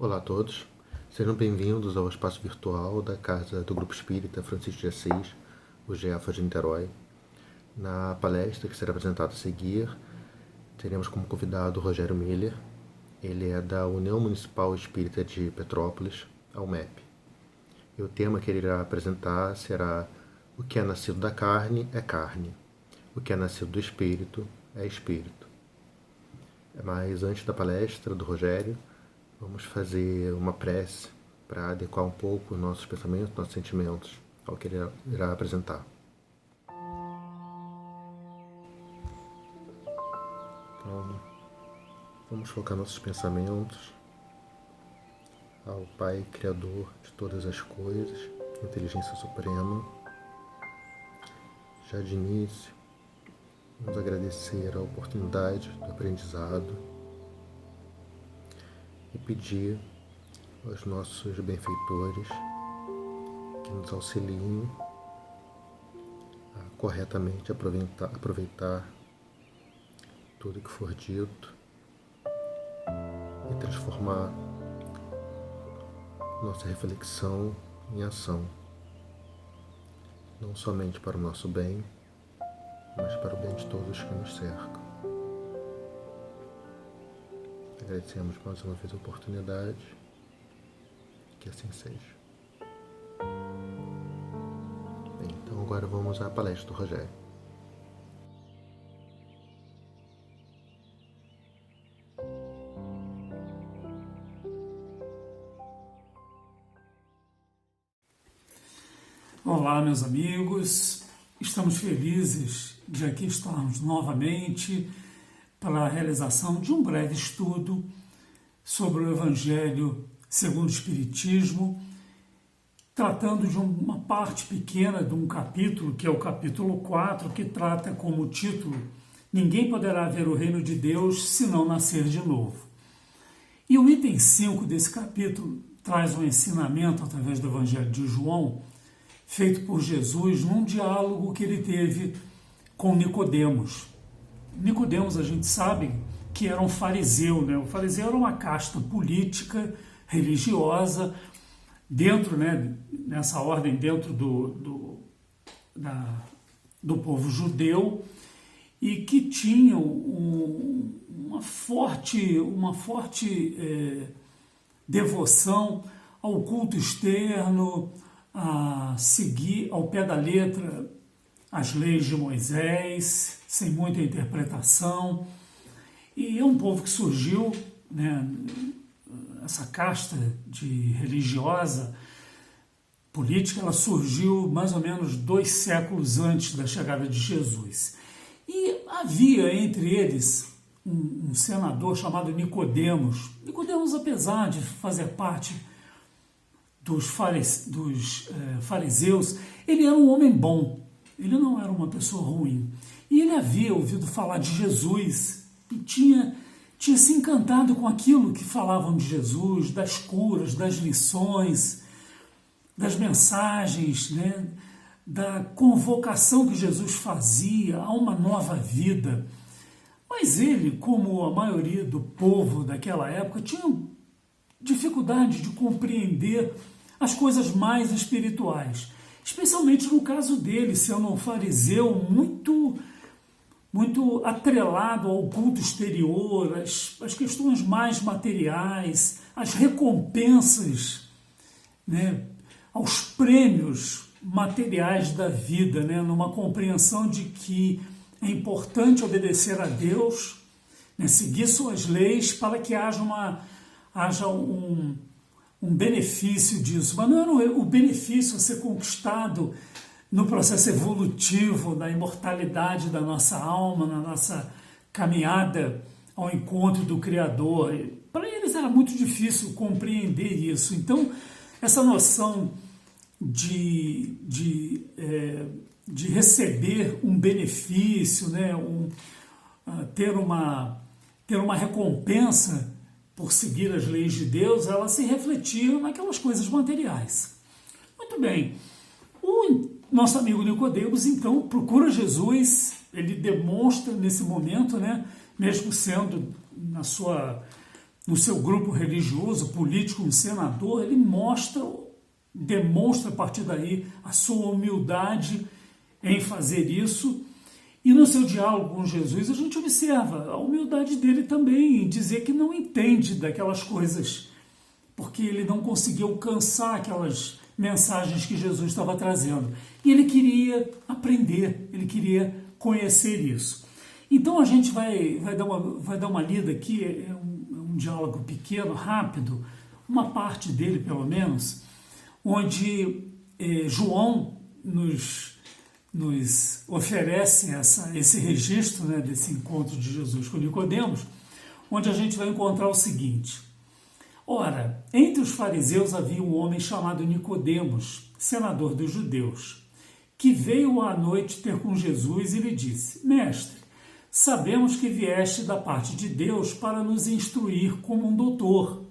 Olá a todos, sejam bem-vindos ao espaço virtual da Casa do Grupo Espírita Francisco de Assis, o GEAFA de Niterói. Na palestra que será apresentada a seguir, teremos como convidado o Rogério Miller. Ele é da União Municipal Espírita de Petrópolis, a UMEP. E o tema que ele irá apresentar será: o que é nascido da carne é carne, o que é nascido do espírito é espírito. Mas antes da palestra do Rogério, vamos fazer uma prece para adequar um pouco os nossos pensamentos, nossos sentimentos ao que ele irá apresentar. Então, vamos focar nossos pensamentos ao Pai Criador de todas as coisas, Inteligência Suprema. Já de início, vamos agradecer a oportunidade do aprendizado e pedir aos nossos benfeitores que nos auxiliem a corretamente aproveitar tudo que for dito e transformar nossa reflexão em ação, não somente para o nosso bem, mas para o bem de todos que nos cercam. Agradecemos mais uma vez a oportunidade, que assim seja. Bem, então agora vamos à palestra do Rogério. Olá, meus amigos, estamos felizes de aqui estarmos novamente para a realização de um breve estudo sobre o Evangelho segundo o Espiritismo, tratando de uma parte pequena de um capítulo, que é o capítulo 4, que trata como título: Ninguém poderá ver o reino de Deus se não nascer de novo. E o item 5 desse capítulo traz um ensinamento através do Evangelho de João, feito por Jesus num diálogo que ele teve com Nicodemos. Nicodemos, a gente sabe que era um fariseu, né? O fariseu era uma casta política, religiosa, dentro, né, nessa ordem, dentro do povo judeu, e que tinham uma forte devoção ao culto externo, a seguir ao pé da letra as leis de Moisés, sem muita interpretação. E é um povo que surgiu, né, essa casta de religiosa política, ela surgiu mais ou menos 2 séculos antes da chegada de Jesus. E havia entre eles um senador chamado Nicodemos. Nicodemos, apesar de fazer parte dos fariseus, ele era um homem bom, ele não era uma pessoa ruim. E ele havia ouvido falar de Jesus e tinha se encantado com aquilo que falavam de Jesus, das curas, das lições, das mensagens, né, da convocação que Jesus fazia a uma nova vida. Mas ele, como a maioria do povo daquela época, tinha dificuldade de compreender as coisas mais espirituais, especialmente no caso dele, sendo um fariseu muito atrelado ao culto exterior, às questões mais materiais, às recompensas, né, aos prêmios materiais da vida, né, numa compreensão de que é importante obedecer a Deus, né, seguir suas leis para que haja um benefício disso. Mas não era o benefício a ser conquistado no processo evolutivo da imortalidade da nossa alma, na nossa caminhada ao encontro do Criador. Para eles era muito difícil compreender isso. Então, essa noção de receber um benefício, né, ter uma recompensa por seguir as leis de Deus, ela se refletia naquelas coisas materiais. Muito bem, o nosso amigo Nicodemos, então, procura Jesus, ele demonstra nesse momento, né, mesmo sendo na sua no seu grupo religioso, político, um senador, ele demonstra a partir daí a sua humildade em fazer isso. E no seu diálogo com Jesus, a gente observa a humildade dele também em dizer que não entende daquelas coisas, porque ele não conseguiu alcançar aquelas mensagens que Jesus estava trazendo. E ele queria aprender, ele queria conhecer isso. Então a gente vai dar uma lida aqui, é um diálogo pequeno, rápido, uma parte dele pelo menos, onde João nos oferece esse registro, né, desse encontro de Jesus com Nicodemos, onde a gente vai encontrar o seguinte: ora, entre os fariseus havia um homem chamado Nicodemos, senador dos judeus, que veio à noite ter com Jesus e lhe disse: Mestre, sabemos que vieste da parte de Deus para nos instruir como um doutor,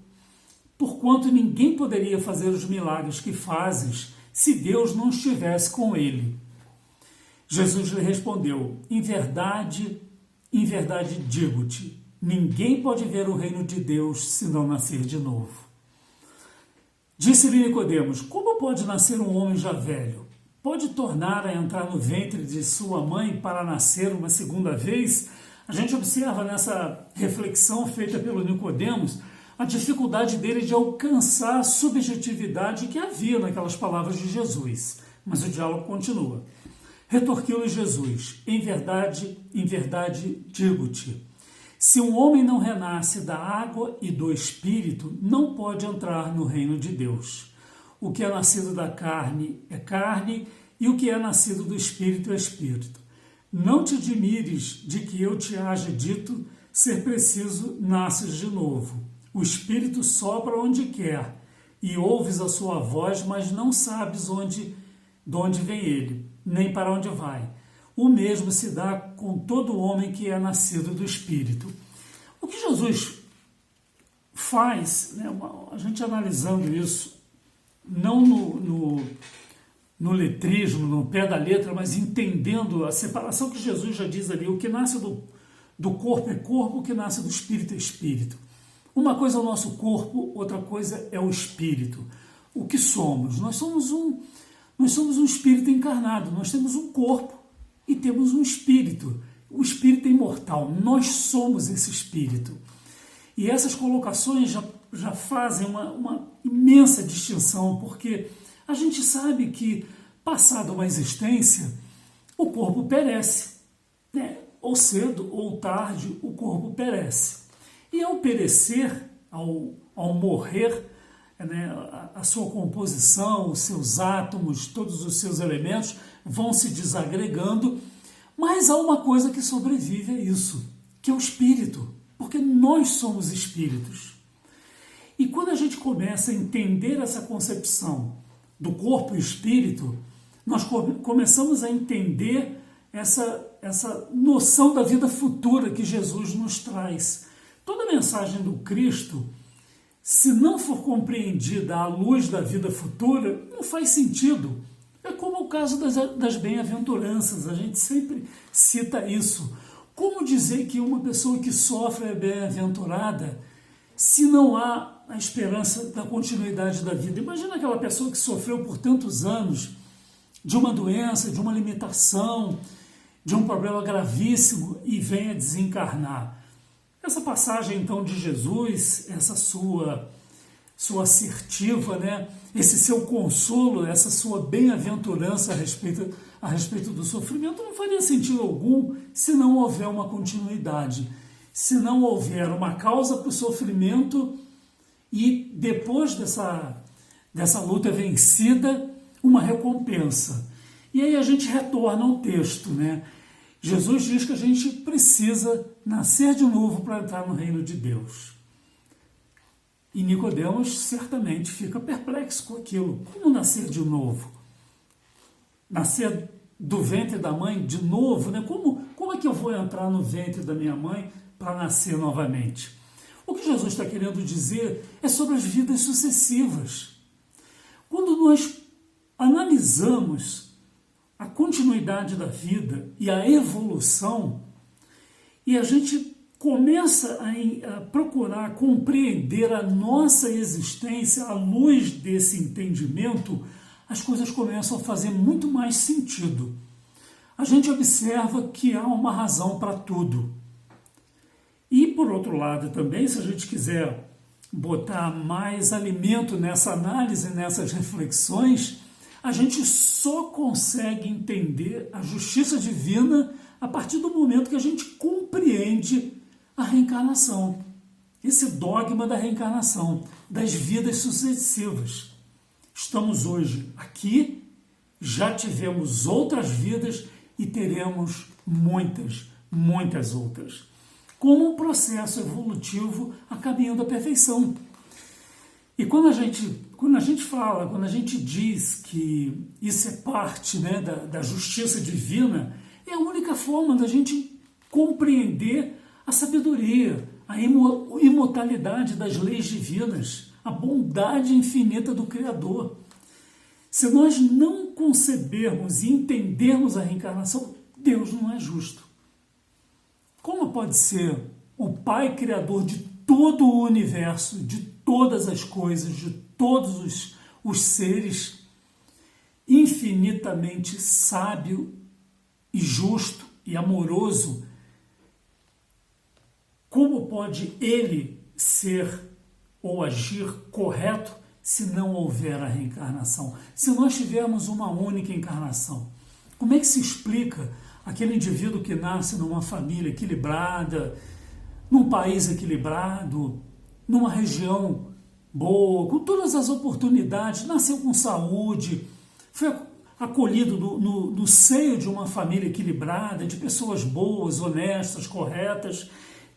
porquanto ninguém poderia fazer os milagres que fazes se Deus não estivesse com ele. Jesus lhe respondeu: em verdade digo-te, ninguém pode ver o reino de Deus se não nascer de novo. Disse-lhe Nicodemos: como pode nascer um homem já velho? Pode tornar a entrar no ventre de sua mãe para nascer uma segunda vez? A gente observa nessa reflexão feita pelo Nicodemos a dificuldade dele de alcançar a subjetividade que havia naquelas palavras de Jesus. Mas o diálogo continua. Retorquiu-lhe Jesus: em verdade digo-te, se um homem não renasce da água e do Espírito, não pode entrar no reino de Deus. O que é nascido da carne é carne, e o que é nascido do Espírito é Espírito. Não te admires de que eu te haja dito ser preciso nasces de novo. O Espírito sopra onde quer, e ouves a sua voz, mas não sabes de onde vem ele, nem para onde vai. O mesmo se dá com todo homem que é nascido do Espírito. O que Jesus faz, né, a gente analisando isso, não no letrismo, no pé da letra, mas entendendo a separação que Jesus já diz ali: o que nasce do corpo é corpo, o que nasce do espírito é espírito. Uma coisa é o nosso corpo, outra coisa é o espírito. O que somos? Nós somos um espírito encarnado, nós temos um corpo e temos um espírito. O espírito é imortal, nós somos esse espírito. E essas colocações já fazem uma imensa distinção, porque a gente sabe que, passada uma existência, o corpo perece, né? Ou cedo ou tarde, o corpo perece. E ao perecer, ao morrer, né, a sua composição, os seus átomos, todos os seus elementos vão se desagregando, mas há uma coisa que sobrevive a isso, que é o espírito, porque nós somos espíritos. E quando a gente começa a entender essa concepção do corpo e espírito, nós começamos a entender essa noção da vida futura que Jesus nos traz. Toda a mensagem do Cristo, se não for compreendida à luz da vida futura, não faz sentido. É como o caso das bem-aventuranças, a gente sempre cita isso. Como dizer que uma pessoa que sofre é bem-aventurada se não há a esperança da continuidade da vida? Imagina aquela pessoa que sofreu por tantos anos de uma doença, de uma limitação, de um problema gravíssimo e vem a desencarnar. Essa passagem, então, de Jesus, essa sua assertiva, né? Esse seu consolo, essa sua bem-aventurança a respeito do sofrimento não faria sentido algum se não houver uma continuidade, se não houver uma causa para o sofrimento e, depois dessa luta vencida, uma recompensa. E aí a gente retorna ao texto, né? Jesus diz que a gente precisa nascer de novo para entrar no reino de Deus. E Nicodemos certamente fica perplexo com aquilo. Como nascer de novo? Nascer do ventre da mãe de novo, né? Como é que eu vou entrar no ventre da minha mãe para nascer novamente? O que Jesus está querendo dizer é sobre as vidas sucessivas. Quando nós analisamos a continuidade da vida e a evolução, e a gente começa a procurar compreender a nossa existência à luz desse entendimento, as coisas começam a fazer muito mais sentido. A gente observa que há uma razão para tudo. E, por outro lado, também, se a gente quiser botar mais alimento nessa análise, nessas reflexões, a gente só consegue entender a justiça divina a partir do momento que a gente compreende a reencarnação, esse dogma da reencarnação, das vidas sucessivas. Estamos hoje aqui, já tivemos outras vidas e teremos muitas, muitas outras, como um processo evolutivo a caminho da perfeição. E quando a gente fala, quando a gente diz que isso é parte, né, da justiça divina, é a única forma da gente compreender a sabedoria, a imortalidade das leis divinas, a bondade infinita do Criador. Se nós não concebermos e entendermos a reencarnação, Deus não é justo. Como pode ser o Pai Criador de todo o universo, de todas as coisas, de todos os seres, infinitamente sábio e justo e amoroso, como pode ele ser ou agir correto se não houver a reencarnação? Se nós tivermos uma única encarnação, como é que se explica aquele indivíduo que nasce numa família equilibrada, num país equilibrado, numa região boa, com todas as oportunidades, nasceu com saúde, foi acolhido no seio de uma família equilibrada, de pessoas boas, honestas, corretas,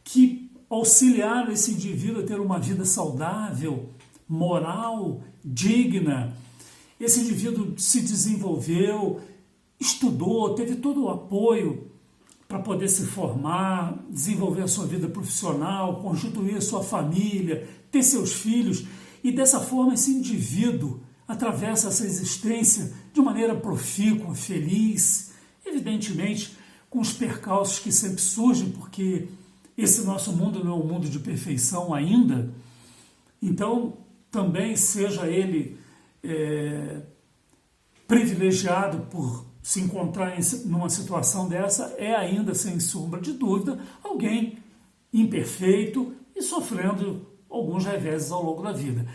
que auxiliaram esse indivíduo a ter uma vida saudável, moral, digna. Esse indivíduo se desenvolveu, estudou, teve todo o apoio para poder se formar, desenvolver a sua vida profissional, constituir a sua família, ter seus filhos, e dessa forma esse indivíduo atravessa essa existência de maneira profícua, feliz, evidentemente com os percalços que sempre surgem, porque esse nosso mundo não é um mundo de perfeição ainda. Então, também seja ele privilegiado por se encontrar numa situação dessa, é ainda, sem sombra de dúvida, alguém imperfeito e sofrendo alguns reveses ao longo da vida.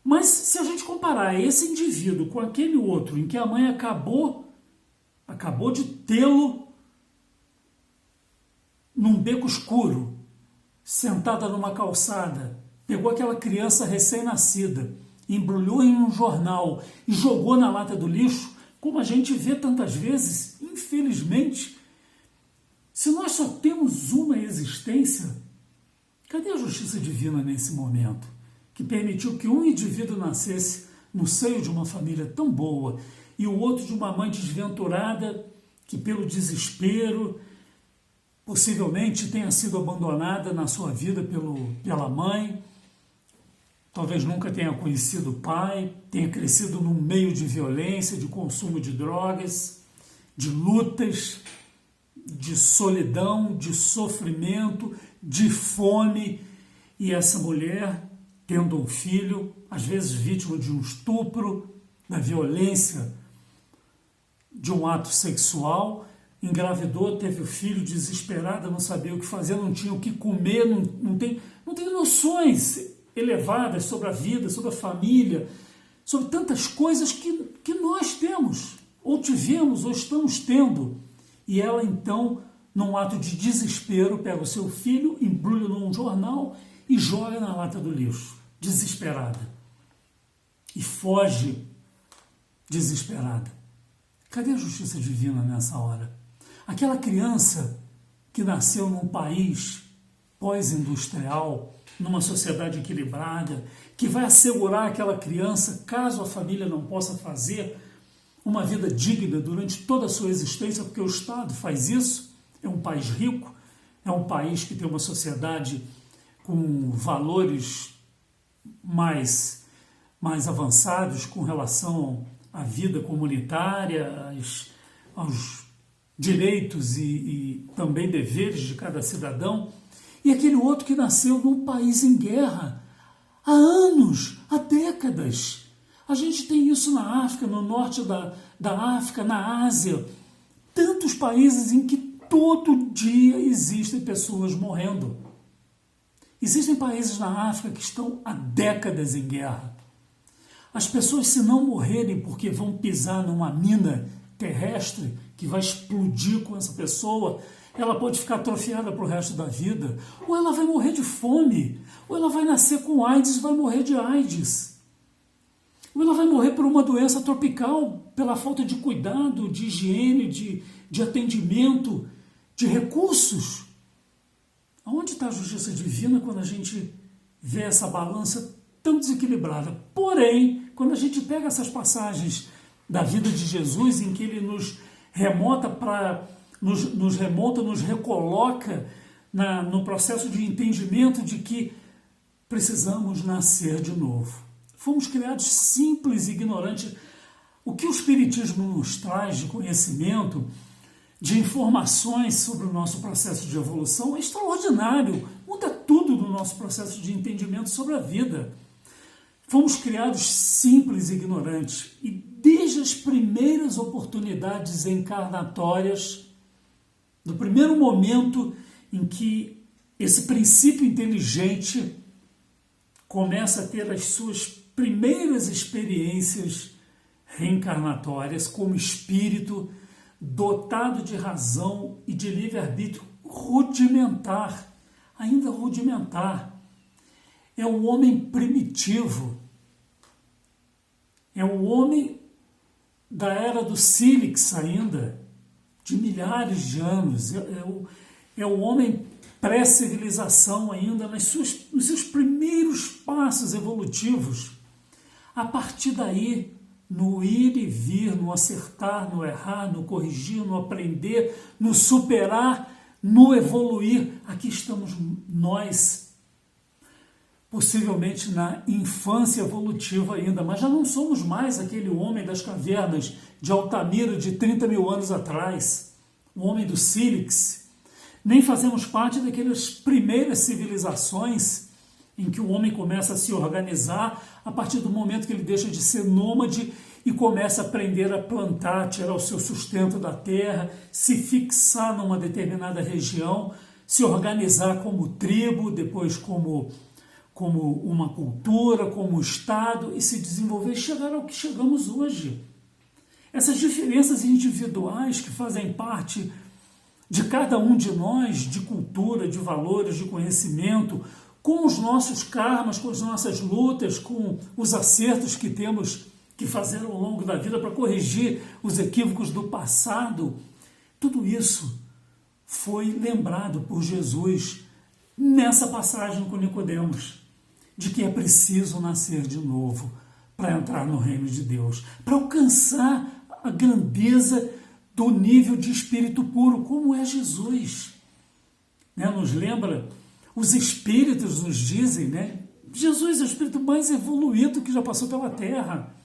Mas se a gente comparar esse indivíduo com aquele outro, em que a mãe acabou de tê-lo num beco escuro, sentada numa calçada, pegou aquela criança recém-nascida, embrulhou em um jornal e jogou na lata do lixo, como a gente vê tantas vezes, infelizmente. Se nós só temos uma existência, cadê a justiça divina nesse momento, que permitiu que um indivíduo nascesse no seio de uma família tão boa e o outro de uma mãe desventurada que, pelo desespero, possivelmente tenha sido abandonada na sua vida pela mãe, talvez nunca tenha conhecido o pai, tenha crescido num meio de violência, de consumo de drogas, de lutas, de solidão, de sofrimento, de fome, e essa mulher, tendo um filho, às vezes vítima de um estupro, da violência de um ato sexual, engravidou, teve o filho, desesperada, não sabia o que fazer, não tinha o que comer, não tem noções elevadas sobre a vida, sobre a família, sobre tantas coisas que nós temos, ou tivemos, ou estamos tendo. E ela, então, num ato de desespero, pega o seu filho, embrulha num jornal e joga na lata do lixo, desesperada. E foge desesperada. Cadê a justiça divina nessa hora? Aquela criança que nasceu num país pós-industrial, numa sociedade equilibrada, que vai assegurar àquela criança, caso a família não possa fazer, uma vida digna durante toda a sua existência, porque o Estado faz isso, é um país rico, é um país que tem uma sociedade com valores mais avançados com relação à vida comunitária, aos direitos e também deveres de cada cidadão. e aquele outro que nasceu num país em guerra há anos, há décadas. A gente tem isso na África, no norte da África, na Ásia. Tantos países em que todo dia existem pessoas morrendo. Existem países na África que estão há décadas em guerra. As pessoas, se não morrerem porque vão pisar numa mina terrestre que vai explodir com essa pessoa, ela pode ficar atrofiada para o resto da vida, ou ela vai morrer de fome, ou ela vai nascer com AIDS e vai morrer de AIDS, ou ela vai morrer por uma doença tropical, pela falta de cuidado, de higiene, de atendimento, de recursos. Aonde está a justiça divina quando a gente vê essa balança tão desequilibrada? Porém, quando a gente pega essas passagens da vida de Jesus, em que ele nos nos recoloca no processo de entendimento de que precisamos nascer de novo. Fomos criados simples e ignorantes. O que o Espiritismo nos traz de conhecimento, de informações sobre o nosso processo de evolução é extraordinário, muda tudo no nosso processo de entendimento sobre a vida. Fomos criados simples e ignorantes, e desde as primeiras oportunidades encarnatórias, no primeiro momento em que esse princípio inteligente começa a ter as suas primeiras experiências reencarnatórias como espírito, dotado de razão e de livre-arbítrio rudimentar, ainda rudimentar. É o homem primitivo, é o homem da era do sílix ainda, de milhares de anos, é o homem pré-civilização ainda, nos seus primeiros passos evolutivos. A partir daí, no ir e vir, no acertar, no errar, no corrigir, no aprender, no superar, no evoluir. Aqui estamos nós, possivelmente na infância evolutiva ainda, mas já não somos mais aquele homem das cavernas de Altamira de 30 mil anos atrás, o homem do sílix. Nem fazemos parte daquelas primeiras civilizações em que o homem começa a se organizar a partir do momento que ele deixa de ser nômade e começa a aprender a plantar, tirar o seu sustento da terra, se fixar numa determinada região, se organizar como tribo, depois como uma cultura, como Estado, e se desenvolver e chegar ao que chegamos hoje. Essas diferenças individuais que fazem parte de cada um de nós, de cultura, de valores, de conhecimento, com os nossos karmas, com as nossas lutas, com os acertos que temos que fazer ao longo da vida para corrigir os equívocos do passado, tudo isso foi lembrado por Jesus nessa passagem com Nicodemos, de que é preciso nascer de novo para entrar no reino de Deus, para alcançar a grandeza do nível de espírito puro, como é Jesus. Nos lembra, os espíritos nos dizem, Jesus é o espírito mais evoluído que já passou pela Terra.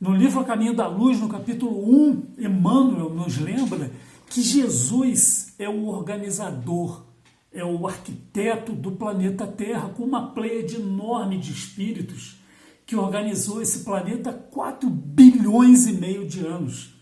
No livro A Caminho da Luz, no capítulo 1, Emmanuel nos lembra que Jesus é o organizador, é o arquiteto do planeta Terra, com uma pleiade enorme de espíritos que organizou esse planeta há 4 bilhões e meio de anos.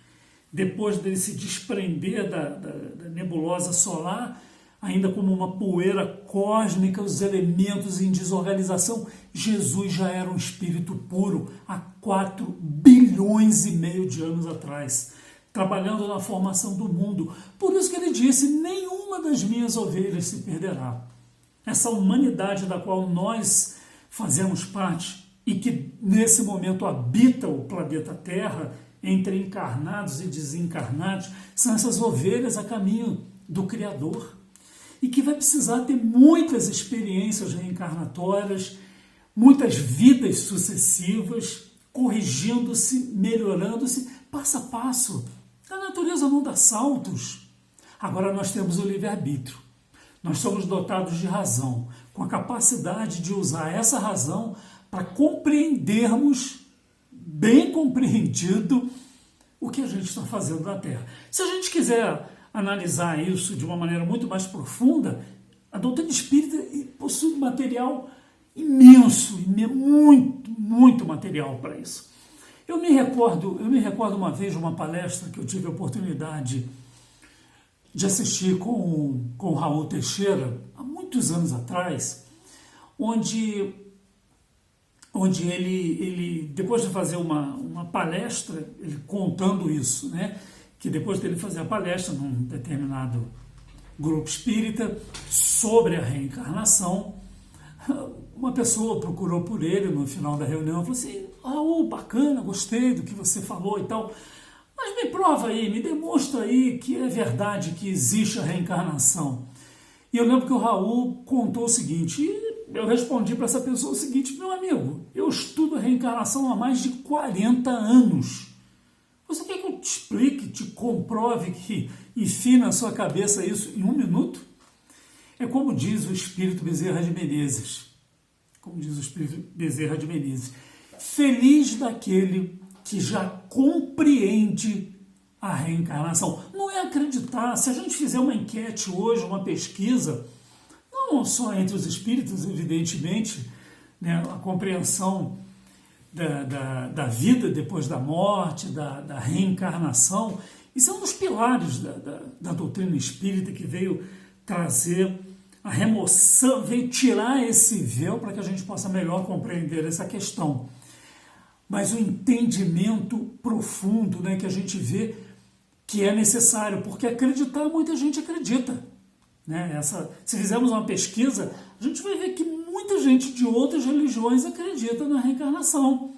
Depois dele se desprender da nebulosa solar, ainda como uma poeira cósmica, os elementos em desorganização, Jesus já era um espírito puro há 4 bilhões e meio de anos atrás, trabalhando na formação do mundo. Por isso que ele disse, nenhuma das minhas ovelhas se perderá. Essa humanidade da qual nós fazemos parte e que nesse momento habita o planeta Terra, entre encarnados e desencarnados, são essas ovelhas a caminho do Criador, e que vai precisar ter muitas experiências reencarnatórias, muitas vidas sucessivas, corrigindo-se, melhorando-se, passo a passo. A natureza não dá saltos. Agora nós temos o livre-arbítrio. Nós somos dotados de razão, com a capacidade de usar essa razão para compreendermos, bem compreendido, o que a gente está fazendo na Terra. Se a gente quiser analisar isso de uma maneira muito mais profunda, A doutrina espírita possui material imenso, muito material para isso. Eu me recordo uma vez de uma palestra que eu tive a oportunidade de assistir com o Raul Teixeira, há muitos anos atrás, onde ele, depois de fazer uma palestra, ele contando isso, né, que depois dele fazer a palestra num determinado grupo espírita sobre a reencarnação, uma pessoa procurou por ele no final da reunião e falou assim: Raul, bacana, gostei do que você falou e tal, mas me prova aí, me demonstra aí que é verdade que existe a reencarnação. E eu lembro que o Raul contou o seguinte, e eu respondi para essa pessoa o seguinte: meu amigo, eu estudo a reencarnação há mais de 40 anos. Você quer que eu te explique, te comprove, que enfie na sua cabeça isso em 1 minuto? É como diz o Espírito Bezerra de Menezes. Feliz daquele que já compreende a reencarnação. Não é acreditar. Se a gente fizer uma enquete hoje, uma pesquisa, não só entre os espíritos, evidentemente, né, a compreensão da vida depois da morte, da reencarnação, isso é um dos pilares da doutrina espírita, que veio trazer a remoção, veio tirar esse véu para que a gente possa melhor compreender essa questão. Mas o entendimento profundo, né, que a gente vê que é necessário, porque acreditar, muita gente acredita. Né? Se fizermos uma pesquisa, a gente vai ver que muita gente de outras religiões acredita na reencarnação.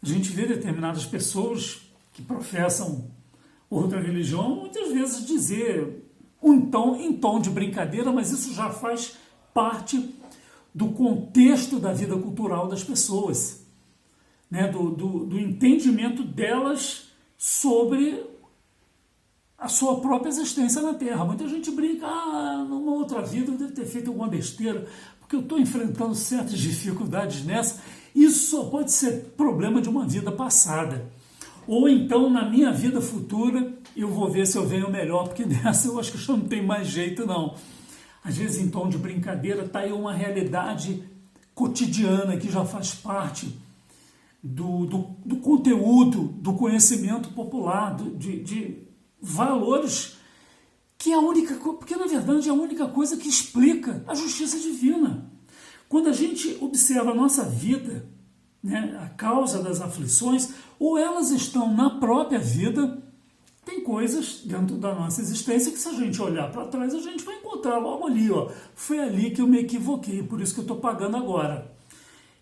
A gente vê determinadas pessoas que professam outra religião, muitas vezes dizer em tom de brincadeira, mas isso já faz parte do contexto da vida cultural das pessoas, né? do entendimento delas sobre a sua própria existência na Terra. Muita gente brinca, numa outra vida eu devo ter feito alguma besteira, porque eu estou enfrentando certas dificuldades nessa. Isso só pode ser problema de uma vida passada. Ou então, na minha vida futura, eu vou ver se eu venho melhor, porque nessa eu acho que já não tem mais jeito, não. Às vezes, em tom de brincadeira, está aí uma realidade cotidiana que já faz parte do conteúdo, do conhecimento popular, de valores, que é a única coisa, porque na verdade é a única coisa que explica a justiça divina. Quando a gente observa a nossa vida, né, a causa das aflições, ou elas estão na própria vida, tem coisas dentro da nossa existência que, se a gente olhar para trás, a gente vai encontrar logo ali, foi ali que eu me equivoquei, por isso que eu estou pagando agora.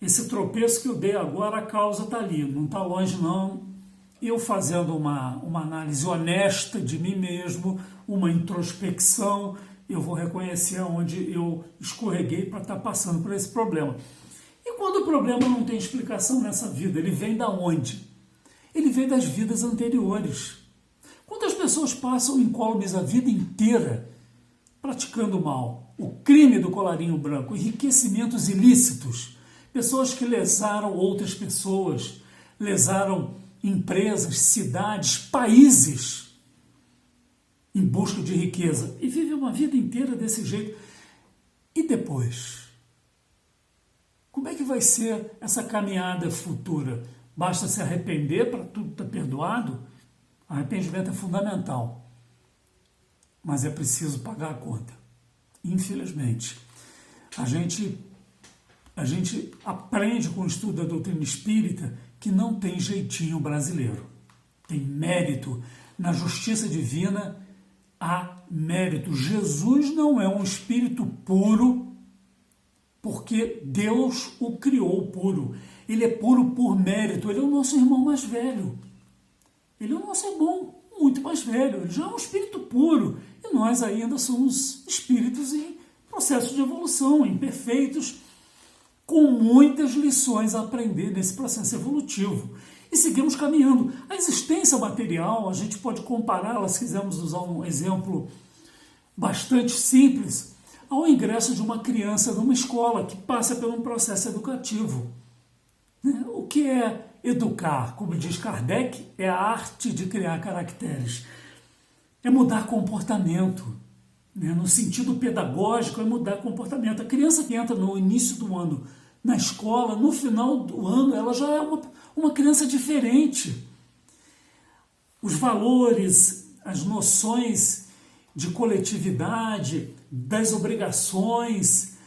Esse tropeço que eu dei agora, a causa está ali, não está longe não. Eu fazendo uma análise honesta de mim mesmo, uma introspecção, eu vou reconhecer onde eu escorreguei para estar passando por esse problema. E quando o problema não tem explicação nessa vida, ele vem da onde? Ele vem das vidas anteriores. Quantas pessoas passam incólumes a vida inteira praticando o mal? O crime do colarinho branco, enriquecimentos ilícitos, pessoas que lesaram outras pessoas, lesaram empresas, cidades, países em busca de riqueza, e vive uma vida inteira desse jeito. E depois? Como é que vai ser essa caminhada futura? Basta se arrepender para tudo estar perdoado? Arrependimento é fundamental, mas é preciso pagar a conta. Infelizmente, a gente aprende com o estudo da doutrina espírita que não tem jeitinho brasileiro. Tem mérito. Na justiça divina há mérito. Jesus não é um espírito puro porque Deus o criou puro. Ele é puro por mérito. Ele é o nosso irmão mais velho. Ele é o nosso irmão muito mais velho. Ele já é um espírito puro. E nós ainda somos espíritos em processo de evolução, imperfeitos, com muitas lições a aprender nesse processo evolutivo. E seguimos caminhando. A existência material, a gente pode compará-la, se quisermos usar um exemplo bastante simples, ao ingresso de uma criança numa escola que passa por um processo educativo. O que é educar? Como diz Kardec, é a arte de criar caracteres. É mudar comportamento. né? No sentido pedagógico, é mudar comportamento. A criança que entra no início do ano na escola, no final do ano, ela já é uma criança diferente. Os valores, as noções de coletividade, das obrigações,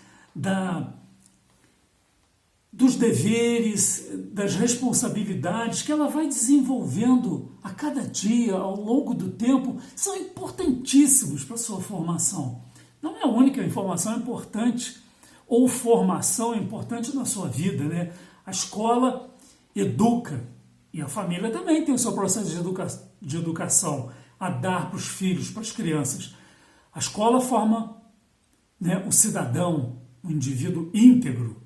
dos deveres, das responsabilidades que ela vai desenvolvendo a cada dia, ao longo do tempo, são importantíssimos para a sua formação. Não é a única informação importante ou formação importante na sua vida, né? A escola educa e a família também tem o seu processo de educação a dar para os filhos, para as crianças. A escola forma, né, o cidadão, o indivíduo íntegro,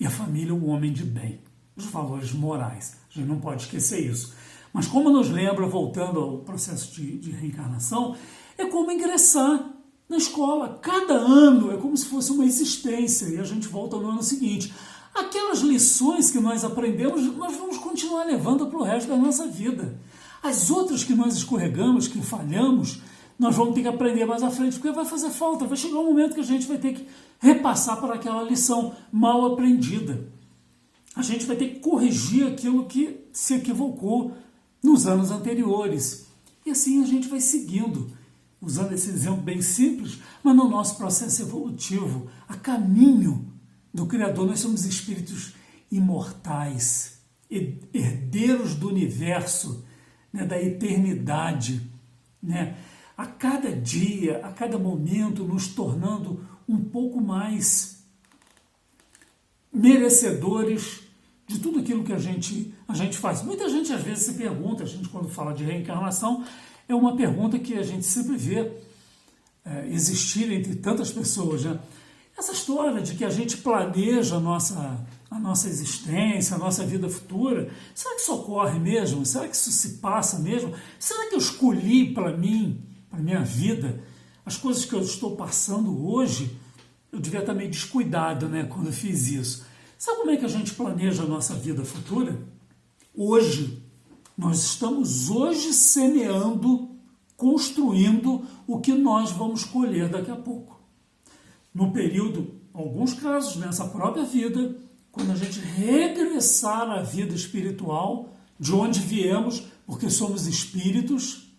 e a família o homem de bem, os valores morais. A gente não pode esquecer isso. Mas como nos lembra, voltando ao processo de reencarnação, é como ingressar na escola. Cada ano é como se fosse uma existência e a gente volta no ano seguinte. Aquelas lições que nós aprendemos, nós vamos continuar levando para o resto da nossa vida. As outras que nós escorregamos, que falhamos, nós vamos ter que aprender mais à frente, porque vai fazer falta, vai chegar um momento que a gente vai ter que repassar por aquela lição mal aprendida. A gente vai ter que corrigir aquilo que se equivocou nos anos anteriores. E assim a gente vai seguindo, usando esse exemplo bem simples, mas no nosso processo evolutivo, a caminho do Criador. Nós somos espíritos imortais, herdeiros do universo, né, da eternidade, né? A cada dia, a cada momento, nos tornando um pouco mais merecedores de tudo aquilo que a gente faz. Muita gente às vezes se pergunta, a gente quando fala de reencarnação, é uma pergunta que a gente sempre vê existir entre tantas pessoas, né? Essa história de que a gente planeja a nossa existência, a nossa vida futura, será que isso ocorre mesmo? Será que isso se passa mesmo? Será que eu escolhi para mim, para a minha vida, as coisas que eu estou passando hoje? Eu devia estar meio descuidado, né, quando eu fiz isso. Sabe como é que a gente planeja a nossa vida futura? Hoje. Nós estamos hoje semeando, construindo o que nós vamos colher daqui a pouco. No período, alguns casos, nessa própria vida, quando a gente regressar à vida espiritual, de onde viemos, porque somos espíritos,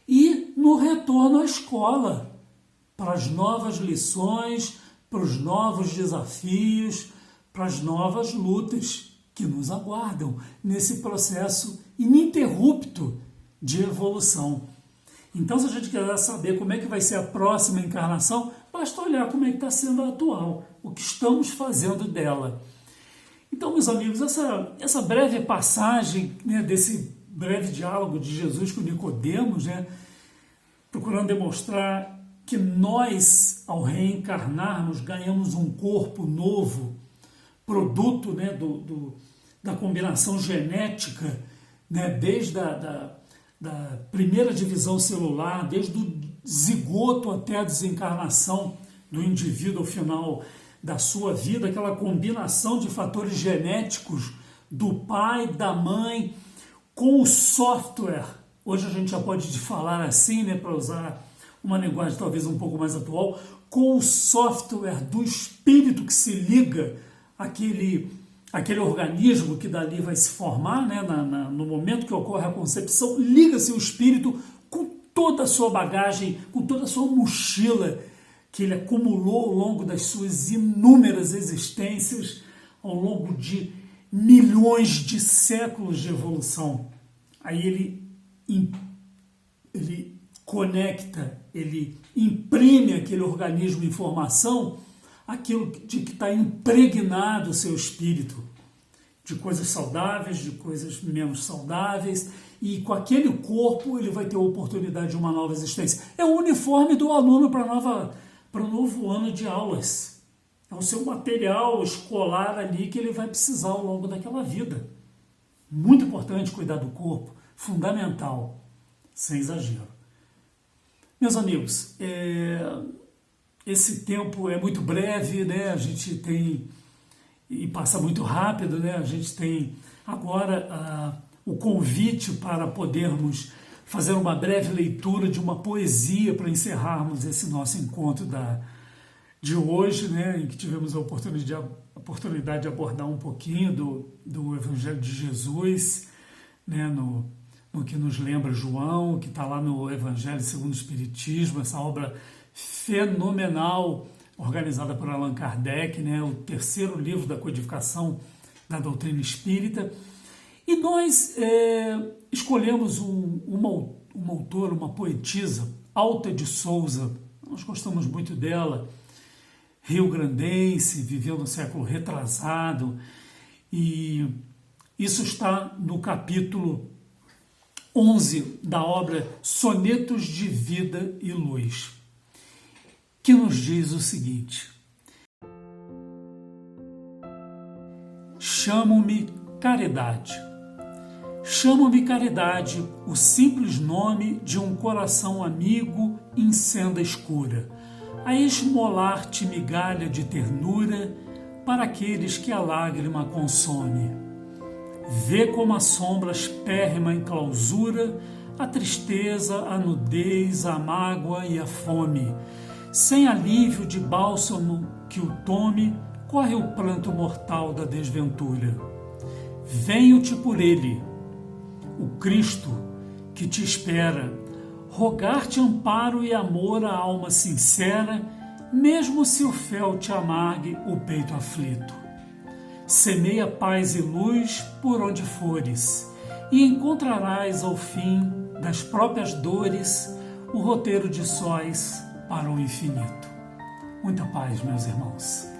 e no retorno à escola, para as novas lições, para os novos desafios, para as novas lutas que nos aguardam nesse processo ininterrupto de evolução. Então, se a gente quiser saber como é que vai ser a próxima encarnação, basta olhar como é que está sendo a atual, o que estamos fazendo dela. Então, meus amigos, essa breve passagem, né, desse breve diálogo de Jesus com Nicodemos, né, procurando demonstrar que nós, ao reencarnarmos, ganhamos um corpo novo, produto, né, da combinação genética, né, desde da primeira divisão celular, desde o zigoto até a desencarnação do indivíduo ao final da sua vida, aquela combinação de fatores genéticos do pai, da mãe, com o software. Hoje a gente já pode falar assim, né, para usar uma linguagem talvez um pouco mais atual, com o software do espírito que se liga àquele organismo que dali vai se formar, né, no momento que ocorre a concepção, liga-se o espírito com toda a sua bagagem, com toda a sua mochila que ele acumulou ao longo das suas inúmeras existências, ao longo de milhões de séculos de evolução. Aí ele conecta, ele imprime aquele organismo informação, aquilo de que está impregnado o seu espírito, de coisas saudáveis, de coisas menos saudáveis, e com aquele corpo ele vai ter a oportunidade de uma nova existência. É o uniforme do aluno para o novo ano de aulas. É o seu material escolar ali que ele vai precisar ao longo daquela vida. Muito importante cuidar do corpo, fundamental, sem exagero. Meus amigos, esse tempo é muito breve, né? A gente tem, e passa muito rápido, né? A gente tem agora o convite para podermos fazer uma breve leitura de uma poesia para encerrarmos esse nosso encontro de hoje, né, em que tivemos a oportunidade de abordar um pouquinho do Evangelho de Jesus, né, no que nos lembra João, que está lá no Evangelho segundo o Espiritismo, essa obra fenomenal organizada por Allan Kardec, né, o terceiro livro da codificação da doutrina espírita. E nós escolhemos uma autora, uma poetisa, Alta de Souza. Nós gostamos muito dela, rio-grandense, viveu no século retrasado, e isso está no capítulo 11 da obra Sonetos de Vida e Luz, que nos diz o seguinte: Chamo-me Caridade. Chamo-me Caridade, o simples nome de um coração amigo em senda escura, a esmolar-te migalha de ternura para aqueles que a lágrima consome. Vê como a sombra espérrima em clausura a tristeza, a nudez, a mágoa e a fome. Sem alívio de bálsamo que o tome, corre o pranto mortal da desventura. Venho-te por ele, o Cristo que te espera, rogar-te amparo e amor à alma sincera, mesmo se o fel te amargue o peito aflito. Semeia paz e luz por onde fores, e encontrarás ao fim das próprias dores o roteiro de sóis para o infinito. Muita paz, meus irmãos.